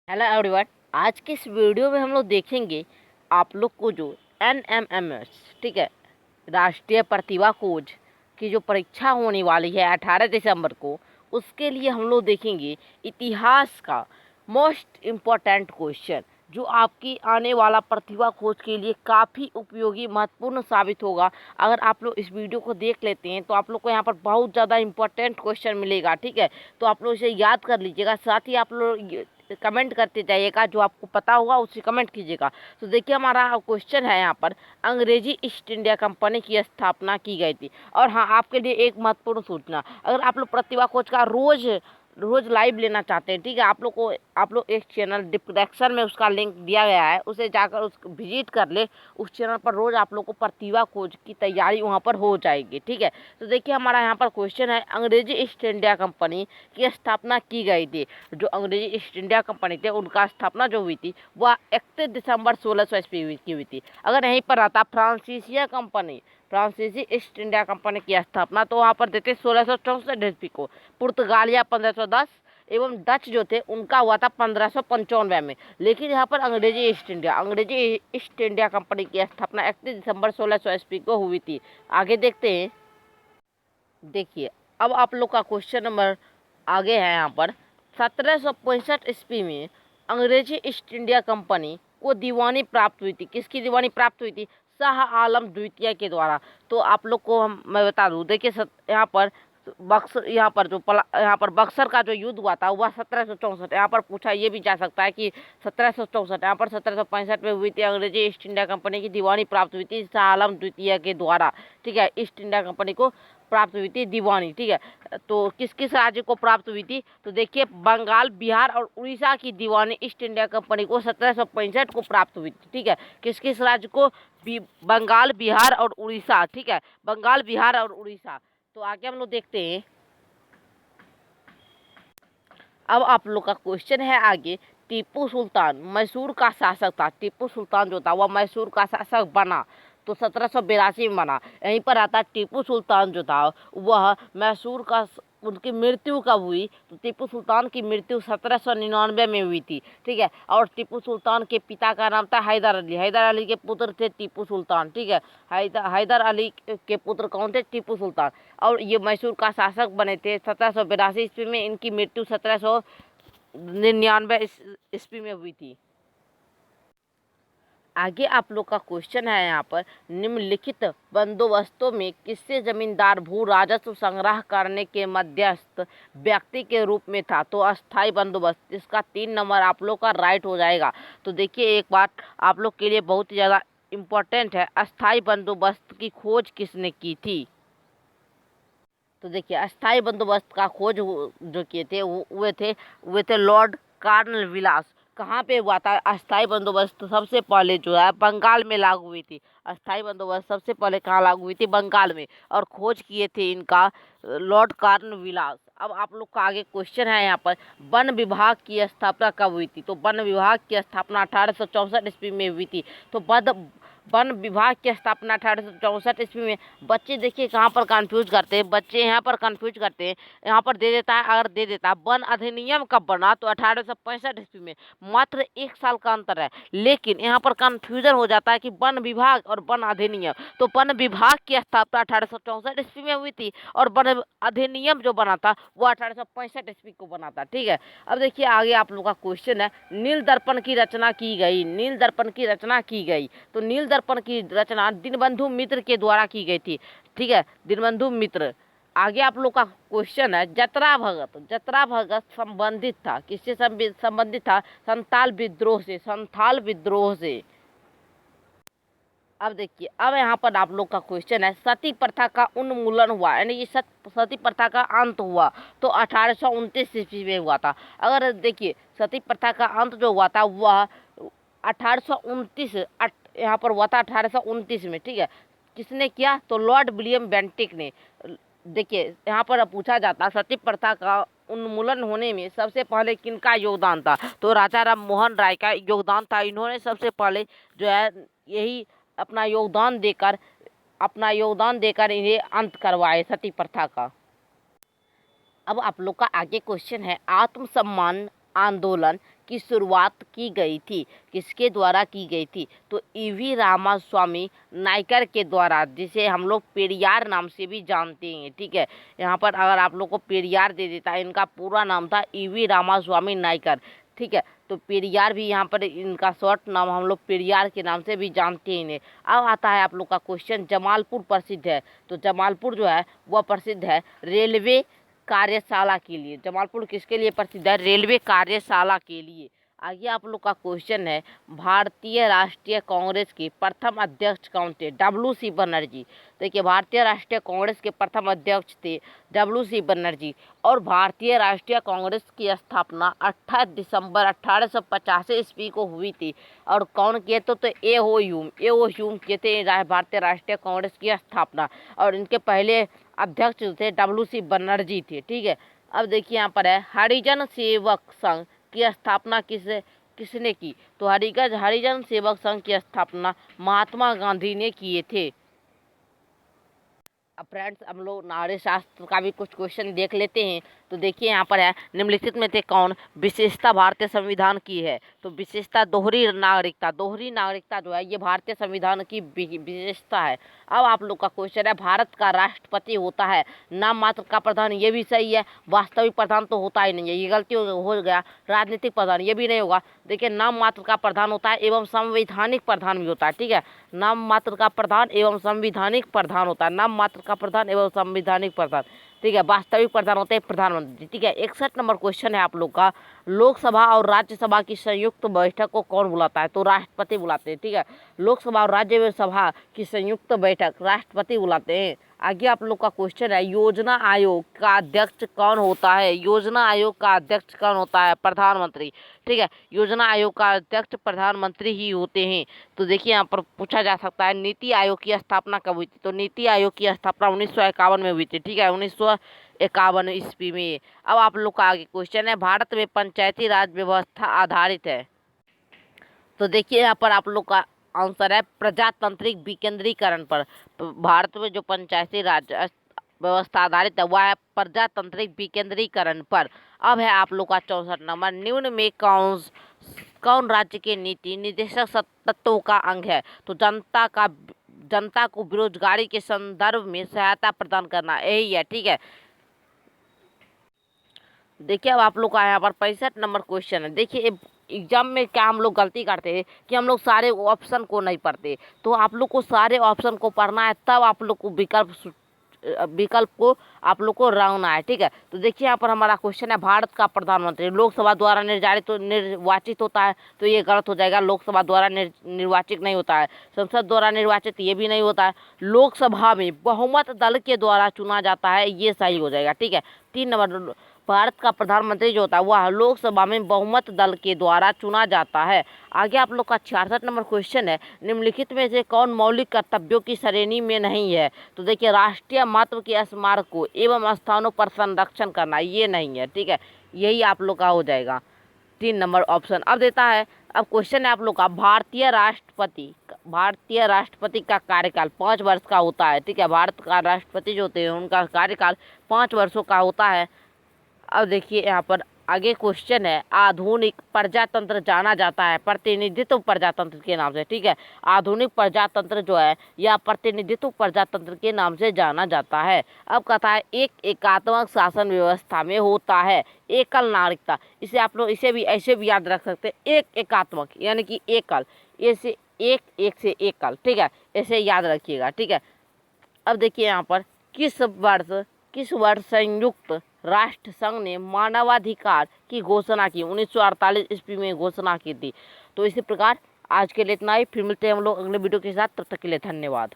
Hello everyone. आज के इस वीडियो में हम लोग देखेंगे आप लोग को जो NMMS, ठीक है, राष्ट्रीय प्रतिभा खोज की जो परीक्षा होने वाली है 18 दिसंबर को, उसके लिए हम लोग देखेंगे इतिहास का मोस्ट इम्पोर्टेंट क्वेश्चन जो आपकी आने वाला प्रतिभा खोज के लिए काफ़ी उपयोगी महत्वपूर्ण साबित होगा। अगर आप लोग इस वीडियो को देख लेते हैं तो आप लोग को यहाँ पर बहुत ज़्यादा इम्पोर्टेंट क्वेश्चन मिलेगा, ठीक है। तो आप लोग इसे याद कर लीजिएगा, साथ ही आप लोग कमेंट करते जाइएगा, जो आपको पता होगा उसे कमेंट कीजिएगा। तो देखिए हमारा क्वेश्चन है यहाँ पर, अंग्रेजी ईस्ट इंडिया कंपनी की स्थापना की गई थी। और हाँ, आपके लिए एक महत्वपूर्ण सूचना, अगर आप लोग प्रतिभा खोज का रोज रोज लाइव लेना चाहते हैं, ठीक है, आप लोग एक चैनल डिस्क्रिप्शन में उसका लिंक दिया गया है, उसे जाकर उस विजिट कर ले। उस चैनल पर रोज आप लोग को प्रतिभा खोज की तैयारी वहाँ पर हो जाएगी, ठीक है। तो देखिए हमारा यहाँ पर क्वेश्चन है, अंग्रेजी ईस्ट इंडिया कंपनी की स्थापना की गई थी। जो अंग्रेजी ईस्ट इंडिया कंपनी थे उनका स्थापना जो हुई थी वह 31 दिसंबर 1600 ईस्वी की हुई थी। अगर यहीं पर आता फ्रांसीसी ईस्ट इंडिया कंपनी की स्थापना, तो वहाँ पर देते 1664 ईस्वी को। पुर्तगालिया 1510 एवं डच जो थे उनका हुआ था 1595 में। लेकिन यहाँ पर अंग्रेजी ईस्ट इंडिया कंपनी की स्थापना 31 दिसंबर 1600 ईस्वी को हुई थी। आगे देखते हैं। देखिए अब आप लोग का क्वेश्चन नंबर आगे है यहाँ पर, 1765 ईस्वी में अंग्रेजी ईस्ट इंडिया कंपनी को दीवानी प्राप्त हुई थी। किसकी दीवानी प्राप्त हुई थी? शाह आलम द्वितीय के द्वारा। तो आप लोग को मैं बता दूं, देखिए यहाँ पर यहाँ पर बक्सर का जो युद्ध हुआ था वह 1764, यहाँ पर पूछा ये भी जा सकता है कि 1764, यहाँ पर 1765 में हुई थी। अंग्रेजी ईस्ट इंडिया कंपनी की दीवानी प्राप्त हुई थी शाह आलम द्वितीय के द्वारा, ठीक है। ईस्ट इंडिया कंपनी को प्राप्त हुई थी दीवानी, ठीक है। तो किस किस राज्य को प्राप्त हुई थी? तो देखिए बंगाल, बिहार और उड़ीसा की दीवानी ईस्ट इंडिया कंपनी को 1765 को प्राप्त हुई थी, ठीक है। किस किस राज्य को? बंगाल, बिहार और उड़ीसा, ठीक है, बंगाल, बिहार और उड़ीसा। तो आगे हम लोग देखते हैं। अब आप लोग का क्वेश्चन है आगे, टीपू सुल्तान मैसूर का शासक था। टीपू सुल्तान जो था वह मैसूर का शासक बना तो 1782 में बना। यहीं पर आता टीपू सुल्तान जो था वह मैसूर का, उनकी मृत्यु कब हुई? तो टीपू सुल्तान की मृत्यु 1799 में हुई थी, ठीक है। और टीपू सुल्तान के पिता का नाम था हैदर अली। हैदर अली के पुत्र थे टीपू सुल्तान, ठीक है। हैदर अली के पुत्र कौन थे? टीपू सुल्तान। और ये मैसूर का शासक बने थे 1782 ईस्वी में। इनकी मृत्यु 1799 ईस्वी में हुई थी। आगे आप लोग का क्वेश्चन है यहाँ पर, निम्नलिखित बंदोबस्तों में किससे जमींदार भू राजस्व संग्रह करने के मध्यस्थ व्यक्ति के रूप में था? तो अस्थाई बंदोबस्त, इसका 3 नंबर आप लोग का राइट हो जाएगा। तो देखिए एक बात आप लोग के लिए बहुत ही ज़्यादा इम्पोर्टेंट है, अस्थाई बंदोबस्त की खोज किसने की थी? तो देखिए अस्थाई बंदोबस्त का खोज जो किए थे वे थे लॉर्ड कार्नवालिस। कहाँ पे हुआ था अस्थाई बंदोबस्त? सबसे पहले जो है बंगाल में लागू हुई थी। अस्थाई बंदोबस्त सबसे पहले कहाँ लागू हुई थी? बंगाल में। और खोज किए थे इनका लॉर्ड कार्नवालिस। अब आप लोग का आगे क्वेश्चन है यहाँ पर, वन विभाग की स्थापना कब हुई थी? तो वन विभाग की स्थापना 1864 ईस्वी में हुई थी। तो वन विभाग की स्थापना 1864 ईस्वी में। बच्चे देखिए कहाँ पर कंफ्यूज करते हैं, बच्चे यहाँ पर कंफ्यूज करते हैं। यहाँ पर दे देता है, अगर दे देता है वन अधिनियम कब बना? तो 1865 ईस्वी में। मात्र 1 साल का अंतर है। लेकिन यहाँ पर कंफ्यूजन हो जाता है कि वन विभाग और वन अधिनियम। तो वन विभाग की स्थापना 1864 ईस्वी में हुई थी और वन अधिनियम जो बना था वो 1865 ईस्वी को बना था, ठीक है। अब देखिए आगे आप लोग का क्वेश्चन है, नील दर्पण की रचना की गई। नील दर्पण की रचना की गई, तो नील दर्पण की रचना दीनबंधु मित्र के द्वारा की गई थी, ठीक है, दीनबंधु मित्र। आगे आप लोग का क्वेश्चन है, जतरा भगत संबंधित था, किससे संबंधित था? संथाल विद्रोह से। अब देखिए अब यहाँ पर आप लोग का क्वेश्चन है, सती प्रथा का उन्मूलन हुआ, यानी कि सती प्रथा का अंत हुआ तो 1829 ईस्वी में हुआ था। अगर देखिए सती प्रथा का अंत जो हुआ था वह 1829 यहाँ पर हुआ था 1829 में, ठीक है। किसने किया? तो लॉर्ड विलियम बेंटिक ने। देखिए यहाँ पर पूछा जाता सती प्रथा का उन्मूलन होने में सबसे पहले किनका योगदान था? तो राजा राम मोहन राय का योगदान था। इन्होंने सबसे पहले जो है यही अपना योगदान देकर इन्हें अंत करवाए सती प्रथा का। अब आप लोग का आगे क्वेश्चन है, आंदोलन की शुरुआत की गई थी? किसके द्वारा की गई थी? तो ईवी रामास्वामी नायकर के द्वारा, जिसे हम लोग पेरियार नाम से भी जानते हैं। ठीक है, यहाँ पर अगर आप लोग को पेरियार दे देता है, इनका पूरा नाम था ईवी रामास्वामी नायकर। ठीक है, तो पेरियार भी यहाँ पर इनका शॉर्ट नाम हम लोग पेरियार के नाम से भी जानते हैं इन्हें। अब आता है आप लोग का क्वेश्चन, जमालपुर प्रसिद्ध है, तो जमालपुर जो है वह प्रसिद्ध है रेलवे कार्यशाला के लिए। जमालपुर किसके लिए प्रसिद्ध है? रेलवे कार्यशाला के लिए। आगे आप लोग का क्वेश्चन है, भारतीय राष्ट्रीय कांग्रेस के प्रथम अध्यक्ष कौन थे? WC बनर्जी। देखिए, भारतीय राष्ट्रीय कांग्रेस के प्रथम अध्यक्ष थे WC बनर्जी। और भारतीय राष्ट्रीय कांग्रेस की स्थापना 28 दिसंबर 1885 ईस्वी को हुई थी। और कौन किए तो एओ ह्यूम किए थे भारतीय राष्ट्रीय कांग्रेस की स्थापना। और इनके पहले अध्यक्ष जो थे WC बनर्जी थे। ठीक है, अब देखिए यहाँ पर है, हरिजन सेवक संघ की स्थापना किसने की? तो हरिजन सेवक संघ की स्थापना महात्मा गांधी ने किए थे। अब फ्रेंड्स, हम लोग नागरिक शास्त्र का भी कुछ क्वेश्चन देख लेते हैं। तो देखिए यहाँ पर है, निम्नलिखित में से कौन विशेषता भारतीय संविधान की है? तो विशेषता दोहरी नागरिकता जो है ये भारतीय संविधान की विशेषता है। अब आप लोग का क्वेश्चन है, भारत का राष्ट्रपति होता है नाम मात्र का प्रधान, ये भी सही है। वास्तविक प्रधान तो होता ही नहीं है, ये गलती हो गया। राजनीतिक प्रधान ये भी नहीं होगा। देखिए, नाम मात्र का प्रधान होता है एवं संवैधानिक प्रधान भी होता है। ठीक है, नाम मात्र का प्रधान एवं संवैधानिक प्रधान होता है, नाम मात्र का प्रधान एवं संवैधानिक प्रधान। ठीक है, वास्तविक प्रधान होते हैं प्रधानमंत्री। ठीक है, 61 नंबर क्वेश्चन है आप लोग का, लोकसभा और राज्यसभा की संयुक्त बैठक को कौन बुलाता है? तो राष्ट्रपति बुलाते हैं। ठीक है, लोकसभा और राज्यसभा की संयुक्त बैठक राष्ट्रपति बुलाते हैं। आगे आप लोग का क्वेश्चन है, योजना आयोग का अध्यक्ष कौन होता है? योजना आयोग का अध्यक्ष कौन होता है? प्रधानमंत्री। ठीक है, योजना आयोग का अध्यक्ष प्रधानमंत्री ही होते हैं। तो देखिए, यहाँ पर पूछा जा सकता है, नीति आयोग की स्थापना कब हुई थी? तो नीति आयोग की स्थापना 1951 में हुई थी। ठीक है, 1951 ईस्वी में। अब आप लोग का आगे क्वेश्चन है, भारत में पंचायती राज व्यवस्था आधारित है? तो देखिए, यहाँ पर आप लोग का आंसर है प्रजातांत्रिक विकेंद्रीकरण पर। भारत में जो पंचायती राज व्यवस्था आधारित है वह है प्रजातांत्रिक विकेंद्रीकरण पर। अब है आप लोग का 64 नंबर, निम्न में कौन राज्य के नीति निर्देशक तत्वों का अंग है? तो जनता को बेरोजगारी के संदर्भ में सहायता प्रदान करना, यही है। ठीक है, देखिए, अब आप लोग का यहाँ पर 65 नंबर क्वेश्चन है। देखिए, एग्जाम में क्या हम लोग गलती करते हैं कि हम लोग सारे ऑप्शन को नहीं पढ़ते। तो आप लोग को सारे ऑप्शन को पढ़ना है, तब आप लोग को विकल्प को आप लोग को रंगना है। ठीक है, तो देखिए यहाँ पर हमारा क्वेश्चन है, भारत का प्रधानमंत्री लोकसभा द्वारा निर्वाचित होता है, तो ये गलत हो जाएगा। लोकसभा द्वारा निर्वाचित नहीं होता है। संसद द्वारा निर्वाचित ये भी नहीं होता है। लोकसभा में बहुमत दल के द्वारा चुना जाता है, ये सही हो जाएगा। ठीक है, 3 नंबर, भारत का प्रधानमंत्री जो होता है वह लोकसभा में बहुमत दल के द्वारा चुना जाता है। आगे आप लोग का 66 नंबर क्वेश्चन है, निम्नलिखित में से कौन मौलिक कर्तव्यों की श्रेणी में नहीं है? तो देखिए, राष्ट्रीय महत्व के स्मारकों एवं स्थानों पर संरक्षण करना, ये नहीं है। ठीक है, यही आप लोग का हो जाएगा 3 नंबर ऑप्शन। अब देता है, अब क्वेश्चन है आप लोग का, भारतीय राष्ट्रपति का कार्यकाल 5 वर्ष का होता है। ठीक है, भारत का राष्ट्रपति जो होते हैं उनका कार्यकाल 5 वर्षों का होता है। अब देखिए यहाँ पर आगे क्वेश्चन है, आधुनिक प्रजातंत्र जाना जाता है प्रतिनिधित्व प्रजातंत्र के नाम से। ठीक है, आधुनिक प्रजातंत्र जो है या प्रतिनिधित्व प्रजातंत्र के नाम से जाना जाता है। अब कहता है, एक एकात्मक शासन व्यवस्था में होता है एकल नागरिकता। इसे आप लोग इसे भी ऐसे भी याद रख सकते हैं, एक एकात्मक यानी कि एकल, ऐसे एक से एकल। ठीक है, ऐसे याद रखिएगा। ठीक है, अब देखिए यहाँ पर किस वर्ष संयुक्त राष्ट्र संघ ने मानवाधिकार की घोषणा की? 1948 ईस्वी में घोषणा की थी। तो इसी प्रकार आज के लिए इतना ही, फिर मिलते हैं हम लोग अगले वीडियो के साथ। तब तक के लिए धन्यवाद।